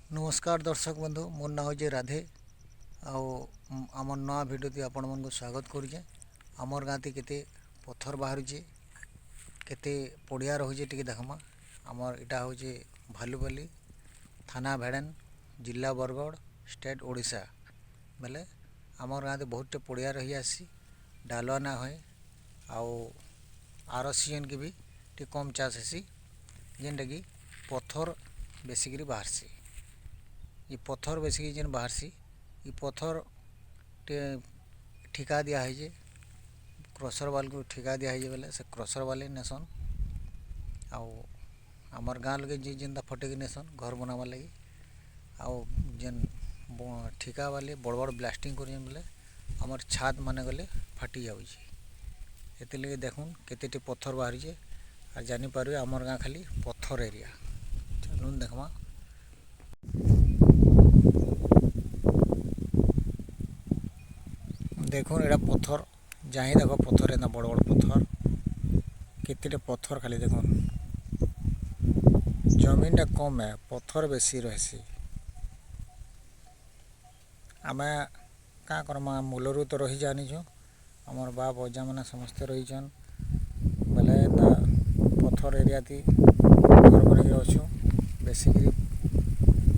नमस्कार दर्शक बंधु मोर ना हूँ राधे आमर नवा भिडियो आपण मन को स्वागत करुचे। आमर गाँती केते पत्थर बाहर केते पड़िया रोचे टी देखमा। आमर इटा हूँ भालुपल्ली थाना भेड़ेन जिला बरगढ़ स्टेट ओडिशा। बेले आमर गाँते बहुत पड़िया रही आसी डालुआ ना हुए आर सीजन के भी टी कम चाष हेसी जेनटा कि पत्थर बेसिकरी बाहर सी। ये पत्थर बेसिक जेन बाहर सी ये पत्थर ठिका दिया है क्रसर वाल को ठिका दिया है बेले से क्रसर वाले नेसन आमर गाँ लगे जी जेनता फटेकी नेसन घर बनावा लगी जेन ठिका वाले बड़ बड़ ब्लास्टिंग कर बेले आमर छात माने गले फाटी जाऊँगी। ये लगे देखुन केते पत्थर बाहरी और जानीपर आमर गाँ खाली पत्थर एरिया। चलुन देखमा। देखो एटा पत्थर जहाँ देखो पत्थर एना बड़ बड़ पत्थर केते पत्थर खाली देखो जमीन टा कम है पत्थर बेसी रही। आम क्या करमा मूलरू तो रही जानी आमर बाप अजा मैंने समस्ते रहीछन बेले पत्थर एरिया थी घर बन अच्छु बेसिकरी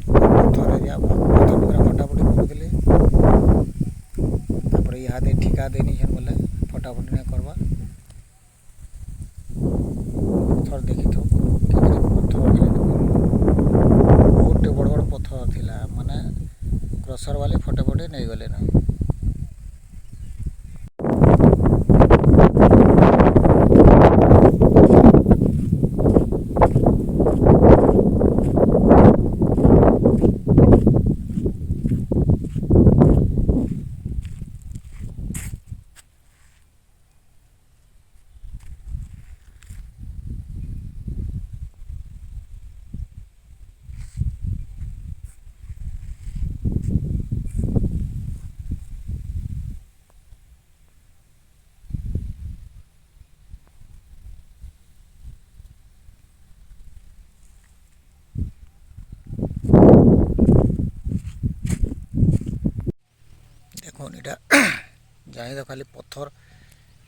पत्थर एरिया पत्थर पूरा फटाफटी करुले इहादे ठिका देनी बोले फटाफटी नहीं करवा पत्थर देखी तो पत्थर बहुत बड़ बड़ पत्थर थिला माने क्रसर वाले फटाफटी नहीं गले ना। देखो इटा जहाँ तो खाली पत्थर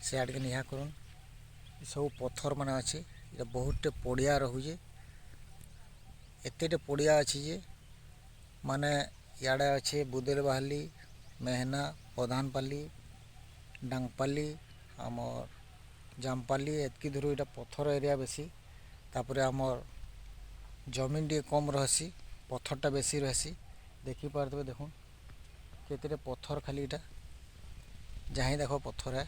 से आड़ के निहा करन सब पत्थर माने अच्छे ये बहुत पड़िया रोचे एते पड़िया अच्छी जे माने इे अच्छे बुदेल बाहली मेहना प्रधानपाली डांगपाली आमर जामपाली एतकी दूर इटा पत्थर एरिया बेसी तापर आमर जमीन टी कम रही पत्थरटा बेसी रही देखी पारे देखो केते पत्थर खाली इटा जहाँ देखो पत्थर है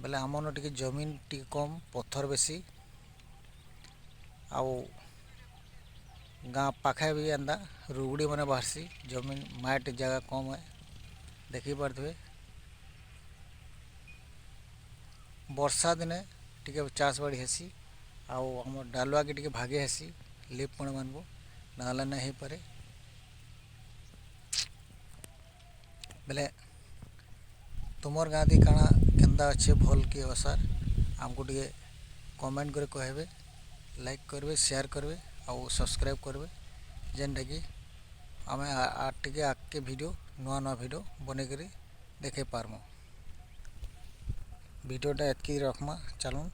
बेले आमन टी जमीन टी कम पत्थर बेसी आउ गाँ पाखे भी एंदा रुगड़ी मैंने बाहरसी जमीन माट जगह कम है देखी पारे वर्षा दिने टी चाष बाड़ी हेसी आम डालुआ के टी भागे हेसी लिप पण मानबो ना नहीं पारे बेले तुमर गाँ दी काना केंदा अच्छे भल कि असार आमको टे कमेंट कर कहबे लाइक करबे शेयर करबे आउ सब्सक्राइब करबे जेनटा कि आम टे आगे वीडियो नुआ नुआ वीडियो बने करी देखे पारमु। वीडियोटा एतकी रखमा चलून।